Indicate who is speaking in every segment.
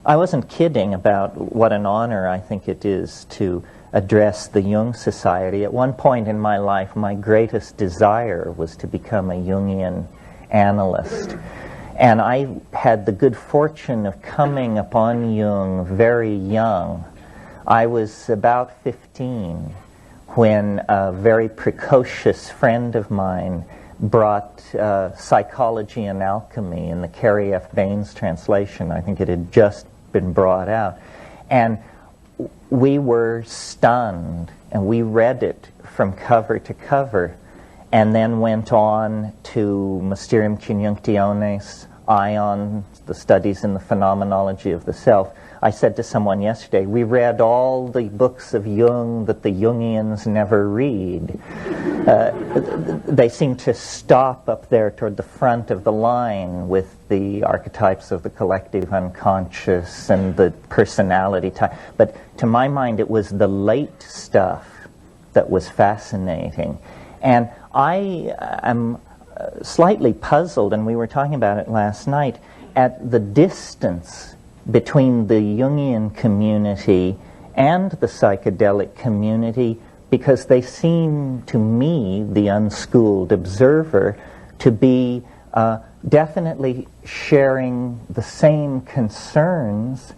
Speaker 1: I wasn't kidding about what an honor I think it is to address the Jung Society. At one point in my life, my greatest desire was to become a Jungian analyst. And I had the good fortune of coming upon Jung very young. I was about 15 when a very precocious friend of mine brought Psychology and Alchemy in the Carrie F. Baines translation. I think it had just been brought out. And we were stunned, and we read it from cover to cover, and then went on to Mysterium Conjunctiones, Ion, the studies in the phenomenology of the self. I said to someone yesterday, we read all the books of Jung that the Jungians never read. They seem to stop up there toward the front of the line with the archetypes of the collective unconscious and the personality type. But to my mind, it was the late stuff that was fascinating. And I am slightly puzzled, and we were talking about it last night, at the distance between the Jungian community and the psychedelic community, because they seem to me, the unschooled observer, to be definitely sharing the same concerns,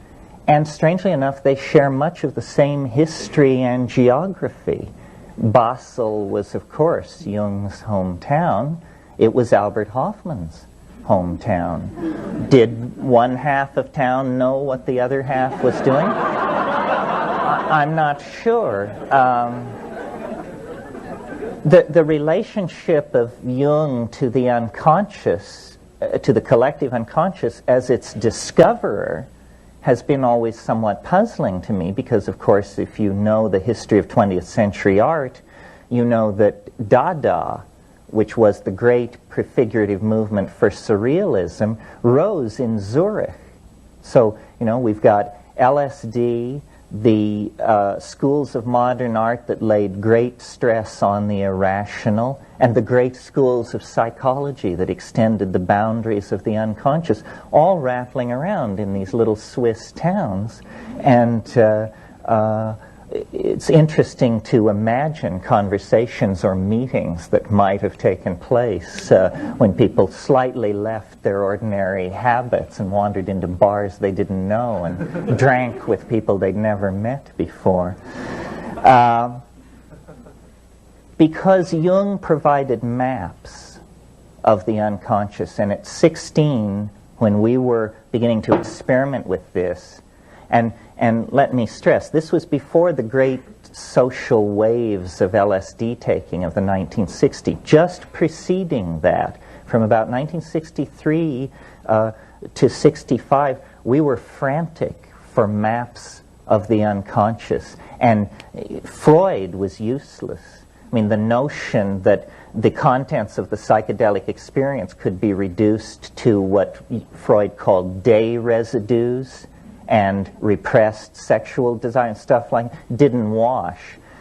Speaker 1: and strangely enough, they share much of the same history and geography. Basel was, of course, Jung's hometown. It was Albert Hoffman's hometown. Did one half of town know what the other half was doing? I'm not sure. The relationship of Jung to the unconscious, to the collective unconscious as its discoverer, has been always somewhat puzzling to me, because, of course, if you know the history of 20th century art, you know that Dada, which was the great prefigurative movement for surrealism, rose in Zurich. So, you know, we've got LSD, the schools of modern art that laid great stress on the irrational, and the great schools of psychology that extended the boundaries of the unconscious, all rattling around in these little Swiss towns. And it's interesting to imagine conversations or meetings that might have taken place when people slightly left their ordinary habits and wandered into bars they didn't know and drank with people they'd never met before. Because Jung provided maps of the unconscious, and at 16, when we were beginning to experiment with this, and let me stress, this was before the great social waves of LSD taking of the 1960s. Just preceding that, from about 1963 to 65, we were frantic for maps of the unconscious. And Freud was useless. I mean, the notion that the contents of the psychedelic experience could be reduced to what Freud called day residues, and repressed sexual desire and stuff like that, didn't wash.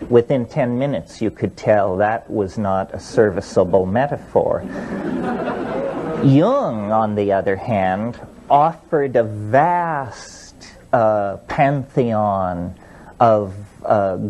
Speaker 1: Within 10 minutes you could tell that was not a serviceable metaphor. Jung, on the other hand, offered a vast pantheon of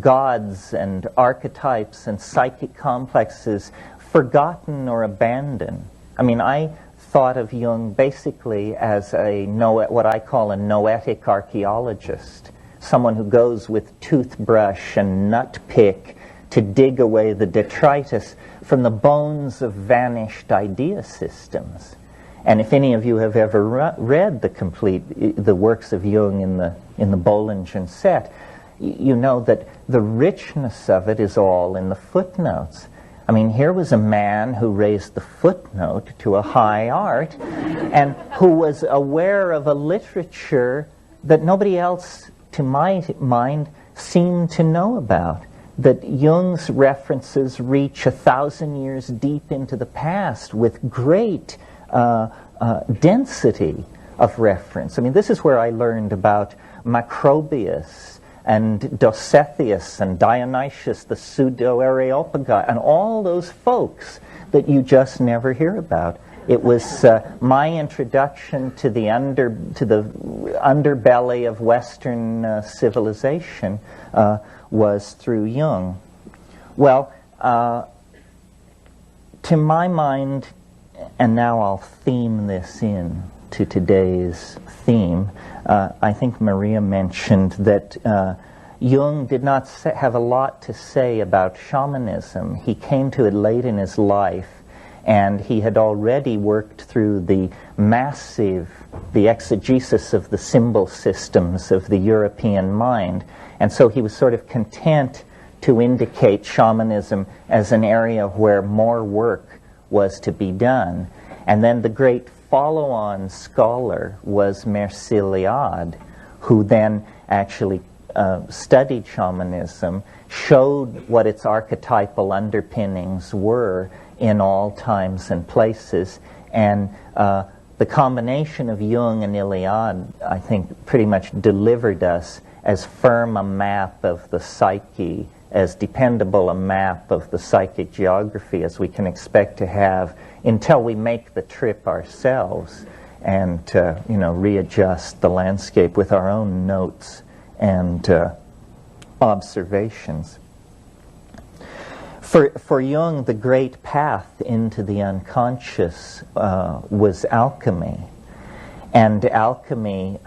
Speaker 1: gods and archetypes and psychic complexes forgotten or abandoned. I mean, I thought of Jung basically as what I call a noetic archaeologist, someone who goes with toothbrush and nut pick to dig away the detritus from the bones of vanished idea systems. And if any of you have ever read the works of Jung in the Bollingen set, you know that the richness of it is all in the footnotes. I mean, here was a man who raised the footnote to a high art and who was aware of a literature that nobody else, to my mind, seemed to know about. That Jung's references reach 1,000 years deep into the past with great density of reference. I mean, this is where I learned about Macrobius and Dositheus and Dionysius, the pseudo-Areopagus, and all those folks that you just never hear about. It was my introduction to the underbelly of Western civilization was through Jung. Well, to my mind, and now I'll theme this in to today's theme, I think Maria mentioned that Jung did not have a lot to say about shamanism. He came to it late in his life, and he had already worked through the exegesis of the symbol systems of the European mind, and so he was sort of content to indicate shamanism as an area where more work was to be done. And then the great follow-on scholar was Merciliade, who then actually studied shamanism, showed what its archetypal underpinnings were in all times and places, and the combination of Jung and Iliade, I think, pretty much delivered us as firm a map of the psyche, as dependable a map of the psychic geography as we can expect to have until we make the trip ourselves and readjust the landscape with our own notes and observations. For Jung, the great path into the unconscious was alchemy. And alchemy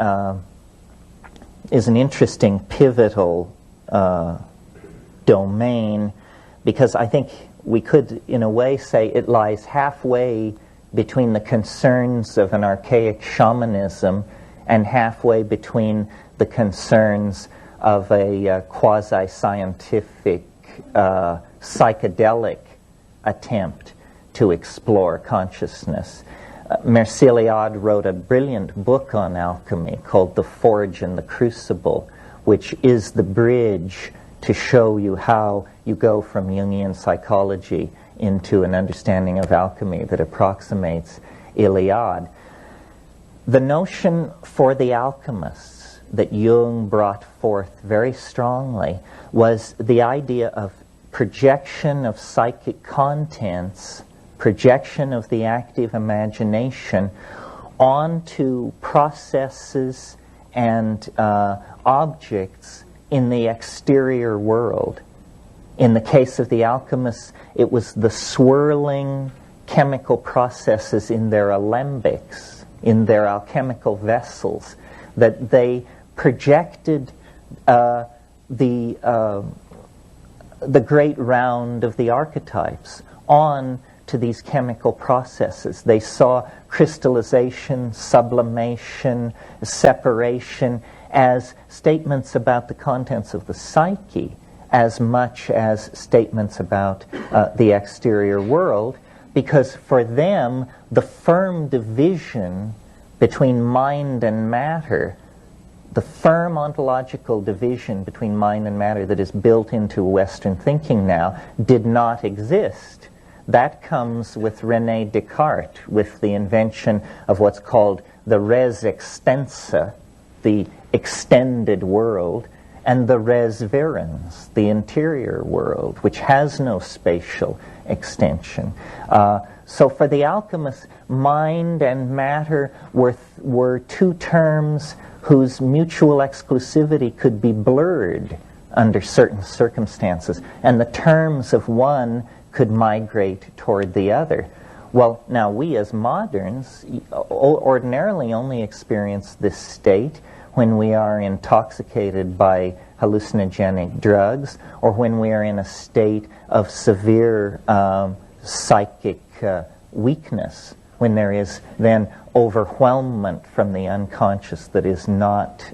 Speaker 1: is an interesting, pivotal domain, because I think we could, in a way, say it lies halfway between the concerns of an archaic shamanism and halfway between the concerns of a quasi-scientific psychedelic attempt to explore consciousness. Merciliade wrote a brilliant book on alchemy called The Forge and the Crucible, which is the bridge to show you how you go from Jungian psychology into an understanding of alchemy that approximates Iliade. The notion for the alchemists that Jung brought forth very strongly was the idea of projection of psychic contents, projection of the active imagination onto processes and objects in the exterior world. In the case of the alchemists, it was the swirling chemical processes in their alembics, in their alchemical vessels, that they projected the great round of the archetypes on to these chemical processes. They saw crystallization, sublimation, separation as statements about the contents of the psyche as much as statements about the exterior world, because for them the firm division between mind and matter, the firm ontological division between mind and matter that is built into Western thinking now, did not exist. That comes with René Descartes, with the invention of what's called the res extensa, the extended world, and the res virens, the interior world, which has no spatial extension. So for the alchemists, mind and matter were two terms whose mutual exclusivity could be blurred under certain circumstances, and the terms of one could migrate toward the other. Well, now we as moderns ordinarily only experience this state when we are intoxicated by hallucinogenic drugs, or when we are in a state of severe psychic weakness, when there is then overwhelmment from the unconscious that is not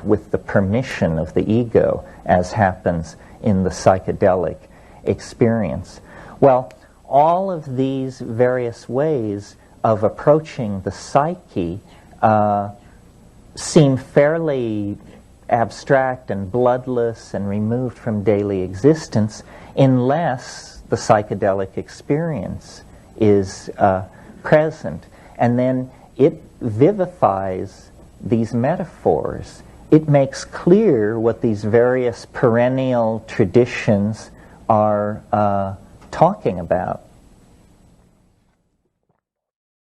Speaker 1: with the permission of the ego, as happens in the psychedelic experience. Well, all of these various ways of approaching the psyche seem fairly abstract and bloodless and removed from daily existence, unless the psychedelic experience is present. And then it vivifies these metaphors. It makes clear what these various perennial traditions are talking about.